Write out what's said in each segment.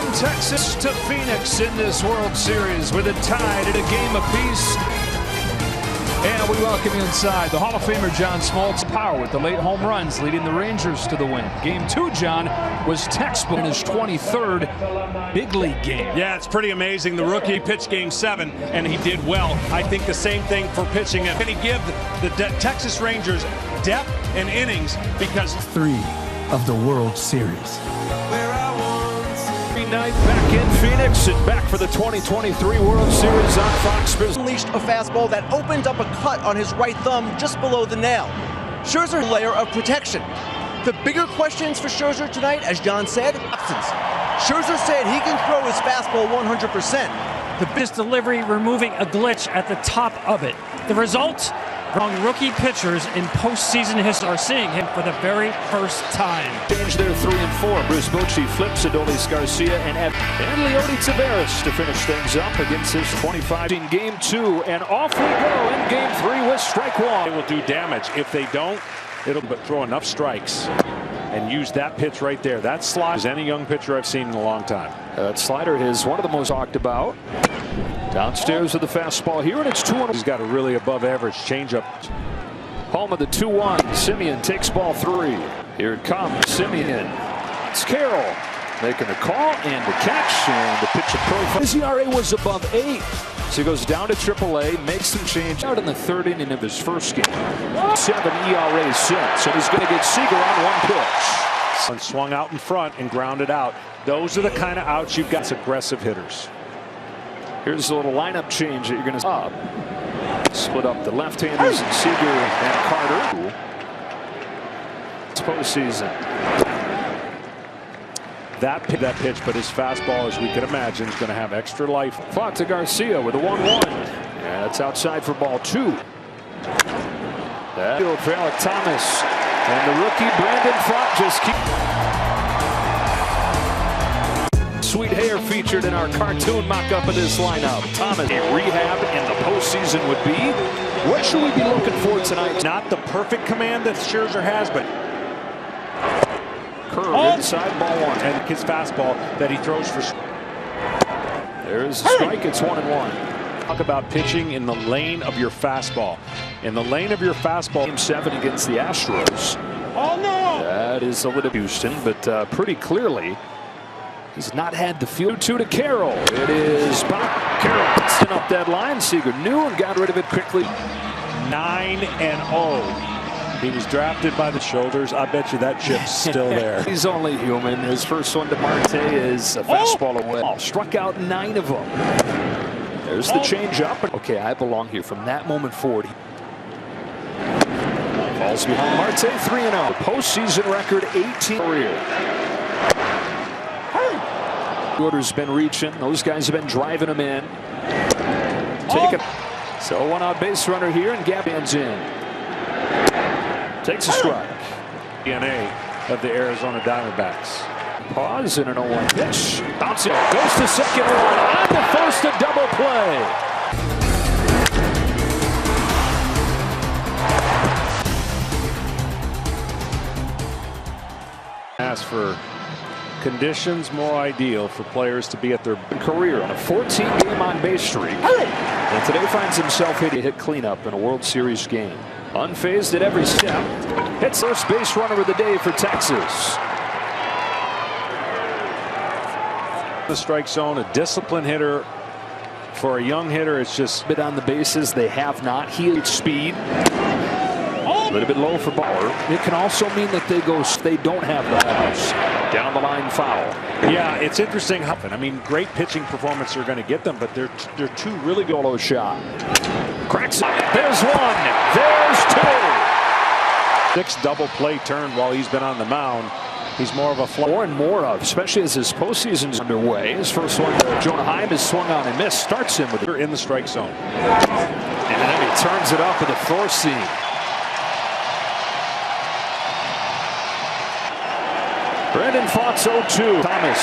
From Texas to Phoenix in this World Series with it tied at a game apiece. And we welcome you inside. The Hall of Famer John Smoltz power with the late home runs leading the Rangers to the win. Game 2, John, was textbook in his 23rd big league game. Yeah, it's pretty amazing. The rookie pitched Game 7, and he did well. I think the same thing for pitching. Can he give the Texas Rangers depth and innings because 3 of the World Series. Night back in Phoenix and back for the 2023 World Series on Fox Business. Unleashed a fastball that opened up a cut on his right thumb just below the nail. Scherzer layer of protection. The bigger questions for Scherzer tonight, as John said, absence. Scherzer said he can throw his fastball 100%. This delivery removing a glitch at the top of it. The result? Wrong rookie pitchers in postseason history are seeing him for the very first time. Change their 3 and 4. Bruce Bochy flips Adolis Garcia and Leody Taveras to finish things up against his 25 in Game 2. And off we go in Game 3 with strike 1. it will do damage. If they don't, it'll throw enough strikes and use that pitch right there. That slide is any young pitcher I've seen in a long time. That slider is one of the most talked about. Downstairs with the fastball here, and it's 2-1. He's got a really above average changeup. Home of the 2-1. Semien takes ball 3. Here it comes. Semien. It's Carroll making the call and the catch, and the pitch profile. His ERA was above 8. So he goes down to AAA, makes some change out in the 3rd inning of his first game. 7 ERA since, and he's going to get Seager on 1 pitch. And swung out in front and grounded out. Those are the kind of outs you've got. Aggressive hitters. Here's a little lineup change that you're going to split up the left-handers and Seager and Carter. It's postseason. That pitch, but his fastball, as we can imagine, is going to have extra life. Fought to Garcia with a 1-1. Yeah, that's outside for ball 2. That field for Alec Thomas. And the rookie Brandon Pfaadt just Sweet hair featured in our cartoon mock-up of this lineup. Thomas, a rehab in the postseason would be. What should we be looking for tonight? Not the perfect command that Scherzer has, but curve inside ball 1. And his fastball that he throws for. There's a strike. It's 1-1. Talk about pitching in the lane of your fastball. In the lane of your fastball. Game 7 against the Astros. Oh no! That is a little Houston, but pretty clearly. He's not had the field. 2 to Carroll. It is Carroll busting up that line. Seager knew and got rid of it quickly. 9-0. He was drafted by the shoulders. I bet you that chip's still there. He's only human. His first one to Marte is a fastball away. Struck out 9 of them. There's the changeup. Okay, I belong here. From that moment forward, falls behind Marte. 3-0. Postseason record 18 career. Order's been reaching. Those guys have been driving him in. Take it. So 1 out base runner here, and Gabban's in. Takes a strike. DNA of the Arizona Diamondbacks. Pause in an 0-1 pitch. Bouncing. Goes to second one. On to first, a double play. As for conditions more ideal for players to be at their career on a 14-game on-base streak. And today finds himself hit cleanup in a World Series game. Unfazed at every step. Hits first base runner of the day for Texas. The strike zone, a disciplined hitter. For a young hitter, it's just bit on the bases. They have not. He has speed. A little bit low for Bauer. It can also mean that they don't have the house. Down the line foul. Yeah, it's interesting. I mean, great pitching performance are going to get them, but they're 2 really good. Solo shot. Cracks it. There's 1. There's 2. 6 double play turn while he's been on the mound. He's more of a more and more of, especially as his postseason's underway. His first one, Jonah Heim is swung on and missed. Starts him with in the strike zone. And then he turns it up with a 4-seam. Brandon Pfaadt's 0-2. Thomas.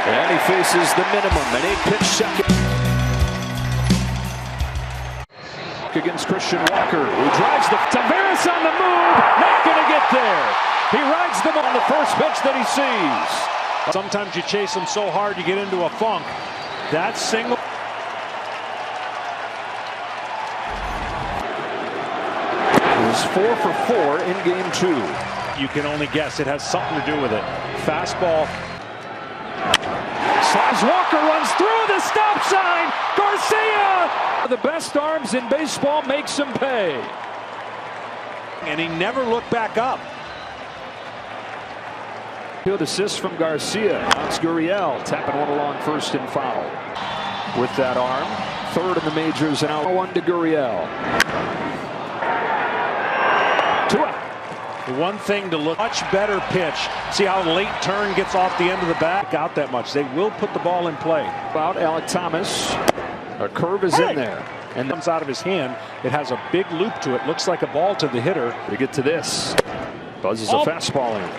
And he faces the minimum. An 8-pitch second. Against Christian Walker, who drives the Taveras on the move. Not going to get there. He rides them on the first pitch that he sees. Sometimes you chase them so hard you get into a funk. That single. It was 4 for 4 in game 2. You can only guess. It has something to do with it. Fastball. Slides Walker, runs through the stop sign. Garcia, the best arms in baseball, makes him pay. And he never looked back up. Field assist from Garcia. Now it's Gurriel tapping one along first and foul. With that arm, third in the majors, and now 1 to Gurriel. 2 out. The one thing to look, much better pitch. See how late turn gets off the end of the bat? Out that much. They will put the ball in play. About Alec Thomas. A curve is in there. And comes out of his hand. It has a big loop to it. Looks like a ball to the hitter. We get to this. Buzzes a fastball in.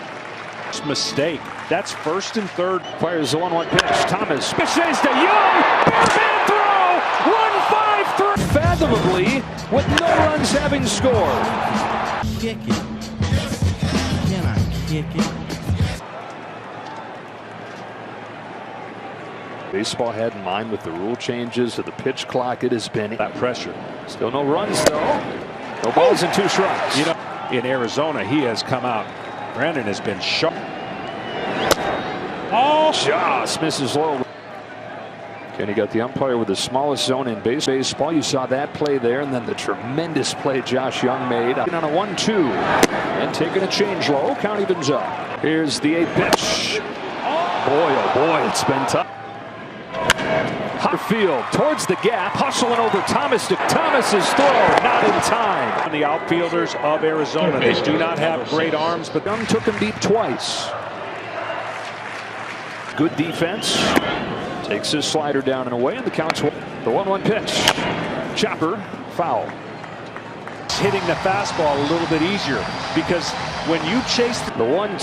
Mistake. That's first and third. Fires the 1-1 pitch. Thomas pitches to Young. Barman throw. 1-5-3. Fathomably, with no runs having scored. Kick it. Can I kick it? Baseball had in mind with the rule changes of the pitch clock. It has been that pressure. Still no runs though. No balls and 2 strikes. You know, in Arizona, he has come out. Brandon has been sharp. Oh, just misses low. Kenny got the umpire with the smallest zone in baseball. You saw that play there, and then the tremendous play Josh Young made on a 1-2 and taking a change low. Count evens up. Here's the 8 pitch. Boy, oh boy, it's been tough. Hot field towards the gap, hustling over Thomas. Thomas's throw not in time. The outfielders of Arizona, they do not have great arms, but Young took him beat twice. Good defense. Takes his slider down and away, and the count's the 1-1 pitch. Chopper, foul. Hitting the fastball a little bit easier because when you chase the 1-2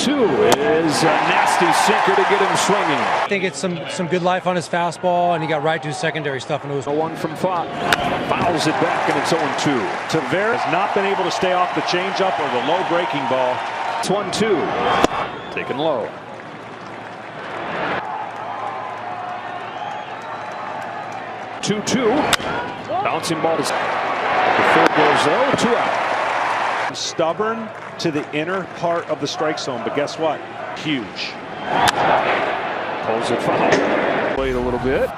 is a nasty sinker to get him swinging. I think it's some good life on his fastball, and he got right to his secondary stuff. And it was a 1 from Fox. Fouls it back, and it's 0-2. Tavares has not been able to stay off the changeup or the low breaking ball. It's 1-2. Taken low. 2-2. Bouncing ball is the field goes low. 2 out. Stubborn to the inner part of the strike zone, but guess what? Huge. Pulls it foul. Played a little bit.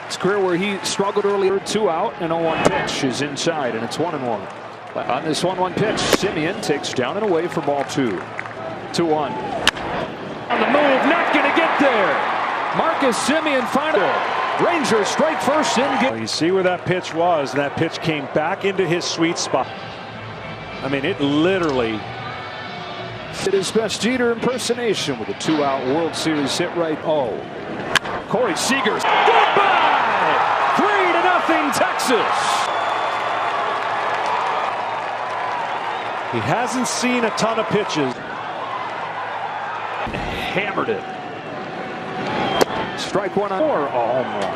His career where he struggled earlier. 2 out, and 0-1 pitch is inside, and it's 1-1. On this 1-1 pitch, Simeon takes down and away for ball 2. 2-1. On the move, not going to get there. Marcus Simeon final. Rangers strike first in. Well, you see where that pitch was. That pitch came back into his sweet spot. I mean, it literally. It is best Jeter impersonation with a 2-out World Series hit right. Oh, Corey Seager. Goodbye. 3-0 Texas. He hasn't seen a ton of pitches. Hammered it. Strike 1 on 4, a home run.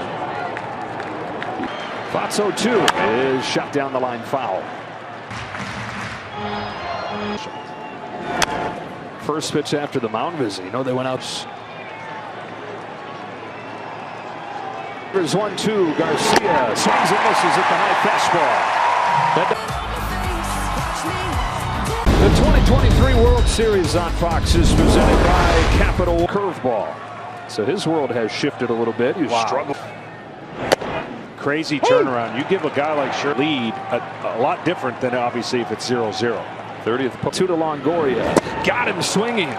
Fatso 2 is shot down the line, foul. First pitch after the mound visit. You know they went out. There's 1-2. Garcia swings and misses at the high fastball. The 2023 World Series on Fox is presented by Capital Curveball. So his world has shifted a little bit. He's struggled. Crazy turnaround. You give a guy like Scherzer lead a lot different than obviously if it's 0-0. 30th 2 to Longoria. Got him swinging.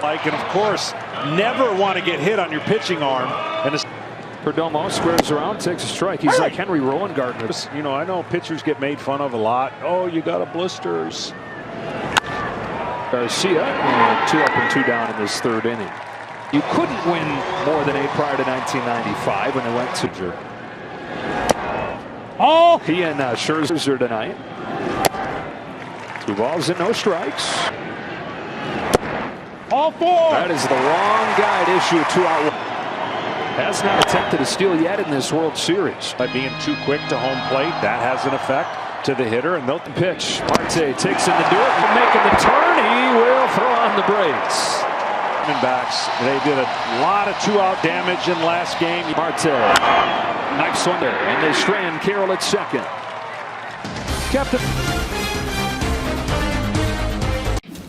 Like, and of course, never want to get hit on your pitching arm. And Perdomo squares around, takes a strike. He's like Henry Rowan-Gardner. You know, I know pitchers get made fun of a lot. Oh, you got a blisters. Garcia, and 2 up and 2 down in this 3rd inning. You couldn't win more than 8 prior to 1995 when they went to he and Scherzer tonight. 2 balls and no strikes. All 4. That is the wrong guy to issue a 2-out. Has not attempted a steal yet in this World Series. By being too quick to home plate, that has an effect to the hitter. And they'll pitch. Marte takes him to do it. Making the turn. He will throw on the brakes. Diamondbacks. They did a lot of two-out damage in last game. Marte, nice one there, and they strand Carroll at second. Captain.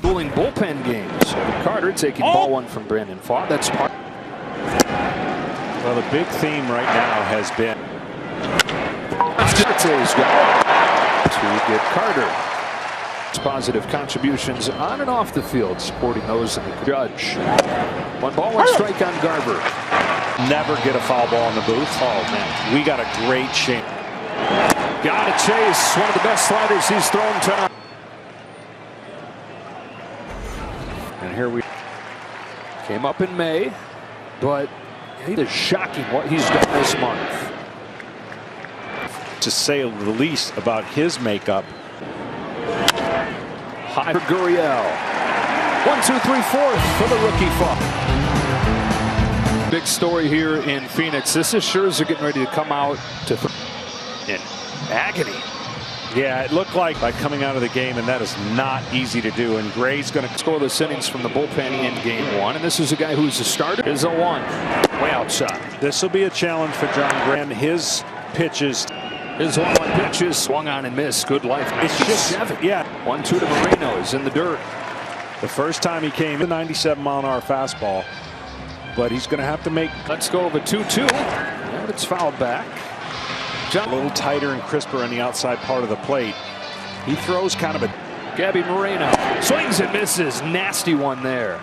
Dueling bullpen games. Carter taking ball one from Brandon Pfaadt. That's part. Well, the big theme right now has been Marte's got to get Carter. Positive contributions on and off the field, supporting those in the Judge. 1 ball, 1 strike on Garver. Never get a foul ball in the booth. Oh man, we got a great shape. Got a chase. One of the best sliders he's thrown tonight. And here we came up in May, but it is shocking what he's done this month. To say the least about his makeup. High for Gurriel. 1, 2, 3, 4th for the rookie Pfaadt. Big story here in Phoenix. This is Scherzer getting ready to come out to in agony. Yeah, it looked like by coming out of the game, and that is not easy to do. And Gray's going to score the innings from the bullpen in game 1. And this is a guy who's a starter. Is a 1 way outside. This will be a challenge for John Gray. And his pitches. His 1-1 pitches swung on and missed. Good life. It's just 7. Yeah. 1-2 to Moreno is in the dirt. The first time he came, the 97-mile-an-hour fastball, but he's going to have to make. Let's go of a 2-2, and it's fouled back. John, a little tighter and crisper on the outside part of the plate. He throws kind of a. Gabby Moreno swings and misses. Nasty one there.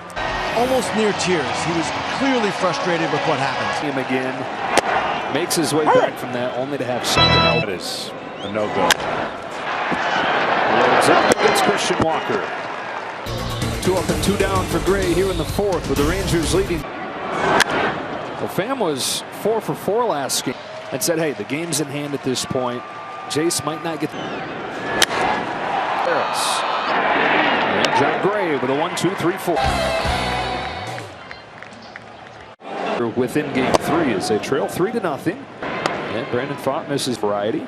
Almost near tears. He was clearly frustrated with what happened. Him again. Makes his way back from that, only to have something else. That is a no-go. Loads up against Christian Walker. 2 up and 2 down for Gray here in the 4th, with the Rangers leading. The Pham was 4 for 4 last game and said, hey, the game's in hand at this point. Jace might not get. Harris. And John Gray with a 1, 2, 3, 4. Within game 3 as they trail 3-0. And Brandon Pfaadt misses variety.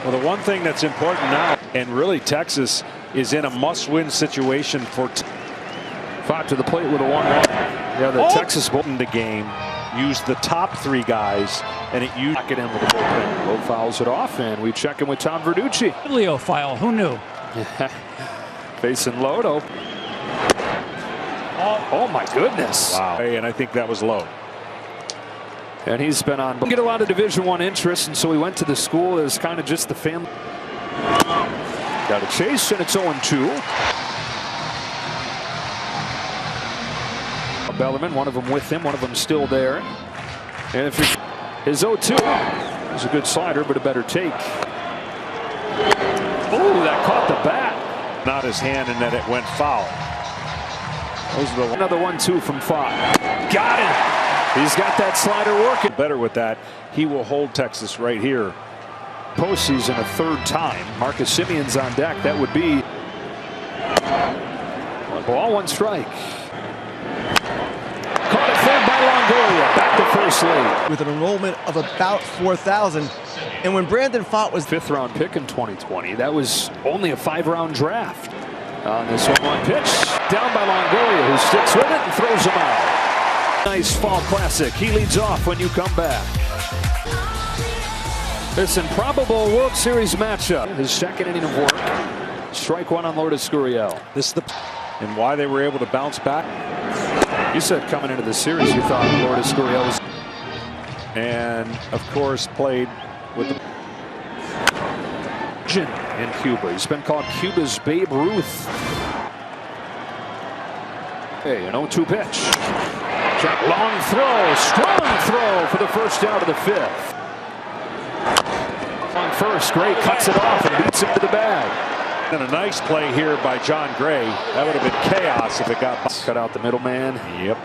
Well, the one thing that's important now, and really Texas is in a must-win situation for. Pfaadt to the plate with a 1-1. Yeah, the Texas in the game used the top 3 guys, and it used. Knock it in with the bullpen. Low fouls it off, and we check in with Tom Verducci. Bibliophile, who knew? Facing Lodo. Oh my goodness. Wow. And I think that was low. And he's been on. Get a lot of Division I interest, and so he went to the school as kind of just the family. Got a chase, and it's 0-2. Bellerman, one of them with him, one of them still there. And if his 0-2 is a good slider, but a better take. Oh, that caught the bat. Not his hand, and that it went foul. Another 1-2 from Pfaadt. Got it. He's got that slider working. Better with that. He will hold Texas right here. Postseason a 3rd time. Marcus Simeon's on deck. That would be 1 ball, 1 strike. Caught it third by Longoria. Back to first late. With an enrollment of about 4,000. And when Brandon Pfaadt was 5th round pick in 2020, that was only a 5-round draft. On this 1-1 pitch, down by Longoria, who sticks with it and throws him out. Nice fall classic. He leads off when you come back. This improbable World Series matchup. His 2nd inning of work. Strike 1 on Lourdes Gurriel. This is and why they were able to bounce back. You said coming into the series you thought Lourdes Gurriel was. And of course played with the. In Cuba. He's been called Cuba's Babe Ruth. Hey, an 0-2 pitch. Long throw, strong throw for the first out of the 5th. On first, Gray cuts it off and beats him to the bag. And a nice play here by John Gray. That would have been chaos if it got cut out the middleman. Yep.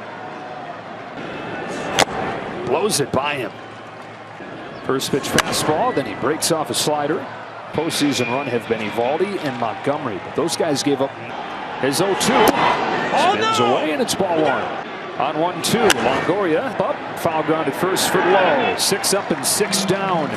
Blows it by him. First pitch fastball, then he breaks off a slider. Postseason run have been Evaldi and Montgomery, but those guys gave up. His 0-2 spins away, and it's ball 1. On 1-2, Longoria up, foul ground at first for Lowe. 6 up and 6 down.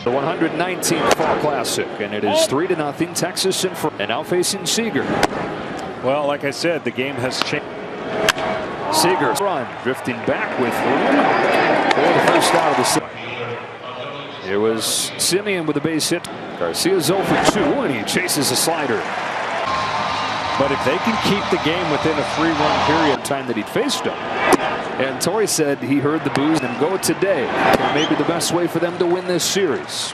The 119th Fall Classic, and it is 3-0 Texas in front. And now facing Seager. Well, like I said, the game has changed. Seager's run, drifting back with room for the first out of the set. It was Simeon with a base hit. Garcia's 0 for 2, and he chases a slider. But if they can keep the game within a 3-run period, time that he'd faced him. And Torrey said he heard the boos and go today. And maybe the best way for them to win this series.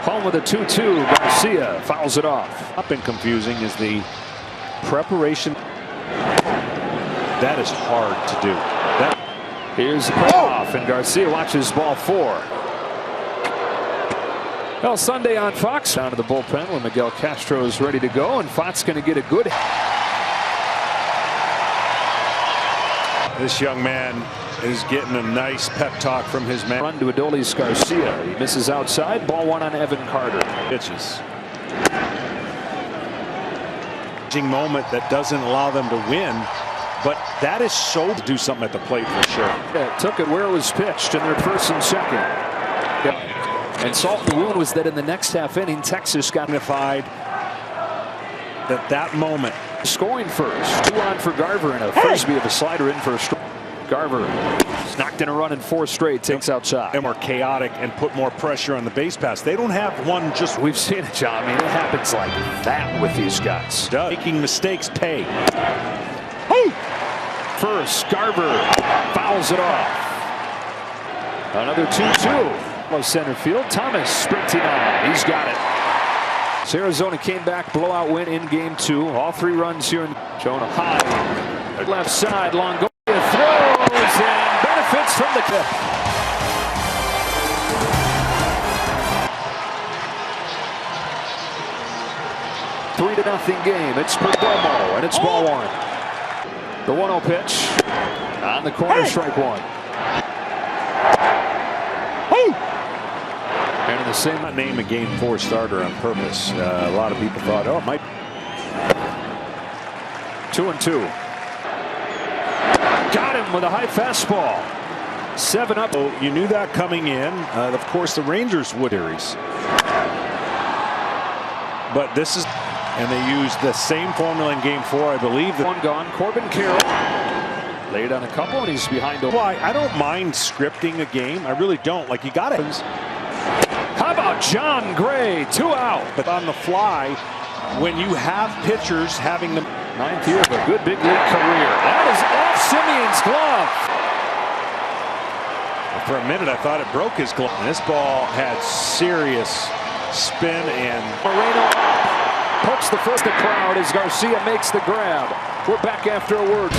Home with a 2-2. Garcia fouls it off. Up and confusing is the preparation. That is hard to do. Here's the payoff, and Garcia watches ball 4. Well, Sunday on Fox, down to the bullpen when Miguel Castro is ready to go, and Fox going to get a good. This young man is getting a nice pep talk from his man. Run to Adolis Garcia. He misses outside. Ball 1 on Evan Carter. Pitches. Moment that doesn't allow them to win, but that is so to do something at the plate for sure. Yeah, took it where it was pitched in their first and second. Yep. And salt in the wound was that in the next half inning, Texas got magnified. That moment. Scoring first. 2 on for Garver and a frisbee of a slider in for a strike. Garver has knocked in a run in 4 straight. Takes outside. And more chaotic and put more pressure on the base pass. They don't have one just. We've seen it, John. I mean, it happens like that with these guys. Making mistakes pay. First, Garver fouls it off. Another 2-2. Center field. Thomas sprinting on. He's got it. So Arizona came back, blowout win in game 2. All 3 runs here in Jonah high. Left side, Longoria throws and benefits from the clip. 3-0 game. It's Perdomo, and it's ball 1. The 1-0 pitch on the corner, strike 1. And in the same name a game 4 starter on purpose. A lot of people thought, oh, it might. 2-2. Got him with a high fastball. 7 up. So you knew that coming in. Of course, the Rangers would series. But this is, and they used the same formula in game 4, I believe. 1 gone. Corbin Carroll laid on a couple, and he's behind. Why? I don't mind scripting a game. I really don't. Like, you got it. How about John Gray? 2 out. But on the fly, when you have pitchers having the 9th year of a good big league career. That is off Simeon's glove. For a minute, I thought it broke his glove. This ball had serious spin, and Moreno pokes the first. The crowd as Garcia makes the grab. We're back after a word.